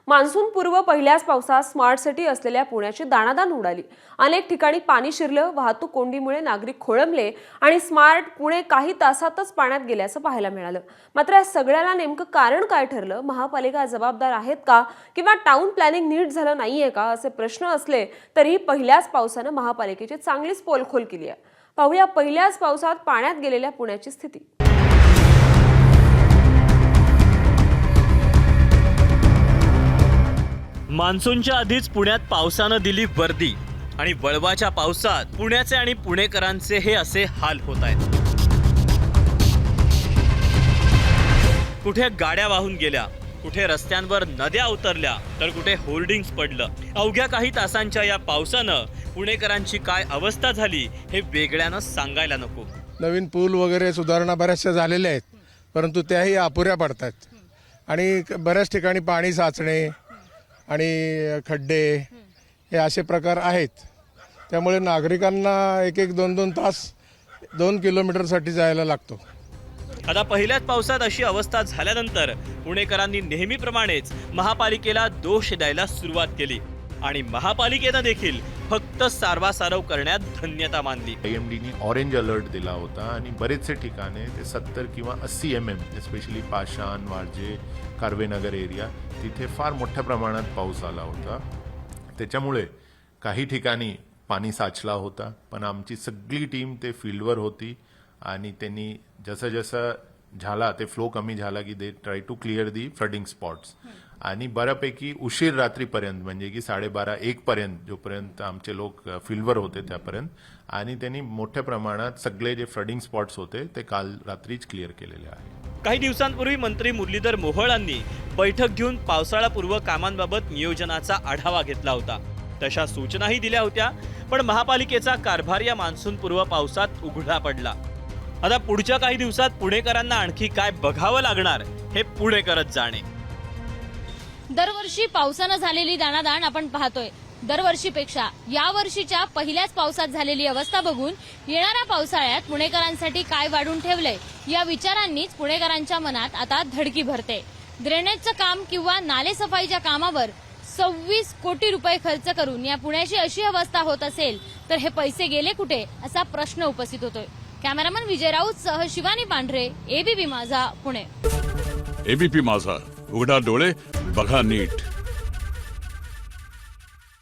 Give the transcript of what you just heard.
Monsoon पूर्व पहिल्याच पावसात स्मार्ट सिटी असलेल्या पुण्याची दाणादाण उडाली। अनेक ठिकाणी पाणी शिरलं, वाहतूक कोंडीमुळे नागरिक खोळंबले आणि स्मार्ट पुणे काही तासातच पाण्यात गेल्याचं पाहायला मिळालं। मात्र या सगळ्याला नेमकं कारण काय ठरलं? महापालिका जबाबदार आहेत का किंवा टाउन प्लॅनिंग नीट झालं नाहीये का असे प्रश्न असले तरी पहिल्याच पावसानं महापालिकेची चांगलीच पोलखोल केली आहे। पाहूया पहिल्याच पावसात पाण्यात गेलेल्या पुण्याची स्थिती। मान्सूनच्या आधीच पुण्यात पावसानं दिली वर्दी आणि वळवाच्या पावसात पुण्याचे आणि पुणेकरांचे हे असे हाल होत आहेत। कुठे गाड्या वाहून गेल्या, कुठे रस्त्यांवर नद्या उतरल्या, तर कुठे होर्डिंग्स पडलं। अवघ्या काही तासांच्या या पावसानं पुणेकरांची काय अवस्था झाली हे वेगळ्यानं सांगायला नको। नवीन पूल वगैरे सुधारणा बऱ्याचशा झालेल्या आहेत, परंतु त्याही अपुऱ्या पडतात आणि बऱ्याच ठिकाणी पाणी साचणे आणि खड्डे हे असे प्रकार आहेत। त्यामुळे नागरिकांना एक एक दोन दोन तास 2 किलोमीटरसाठी जायला लागतो। आता पहिल्याच पावसात अशी अवस्था झाल्यानंतर पुणेकरांनी नेहमीप्रमाणेच महापालिकेला दोष द्यायला सुरुवात केली आणि महापालिकेनं देखील फक्त सारवासारव करण्यात धन्यता मानली। IMDने ऑरेंज अलर्ट दिला होता आणि बरेचसे ठिकाणे ते 70 किंवा 80 mm एस्पेशली पाषाण, वारजे, कार्वेनगर एरिया तिथे फार मोठ्या प्रमाणात पाऊस आला होता। त्याच्यामुळे काही ठिकाणी पाणी साचला होता, पण आमची सगळी टीम ते फील्डवर होती आणि त्यांनी जसं जसं झाला ते फ्लो कमी झाला की they try to clear the flooding spots आणि बऱ्यापैकी उशीर रात्रीपर्यंत म्हणजे की 12:30-1 पर्यंत जोपर्यंत आमचे लोक फील्डवर होते त्यापर्यंत आणि त्यांनी मोठ्या प्रमाणात सगळे जे फ्लडिंग स्पॉट्स होते ते काल रात्रीच क्लिअर केलेले आहे। काही दिवसांपूर्वी मंत्री मुरलीधर मोहोळांनी बैठक घेऊन पावसाळापूर्व कामांबाबत नियोजनाचा आढावा घेतला होता। तशा सूचनाही दिल्या होत्या, पण महापालिकेचा कारभार या मान्सूनपूर्व पावसात उघडा पडला। आता पुढच्या काही दिवसात पुणेकरांना आणखी काय बघावं लागणार हे पुढे करत जाणे। दरवर्षी पावसानं झालेली दाणादाण आपण पाहतोय। दरवर्षीपेक्षा या वर्षीच्या पहिल्याच पावसात झालेली अवस्था बघून येणाऱ्या पावसाळ्यात पुणेकरांसाठी काय वाढून ठेवलंय या विचारांनीच पुणेकरांच्या मनात आता धडकी भरते। ड्रेनेजचं काम किंवा नाले सफाईच्या कामावर 26 कोटी रुपये खर्च करून या पुण्याची अशी अवस्था होत असेल तर हे पैसे गेले कुठे असा प्रश्न उपस्थित होतोय। कॅमेरामन विजय राऊत सह शिवानी पांढरे, एबीपी माझा, पुणे। एबीपी माझा, उघडा डोळे बघा नीट।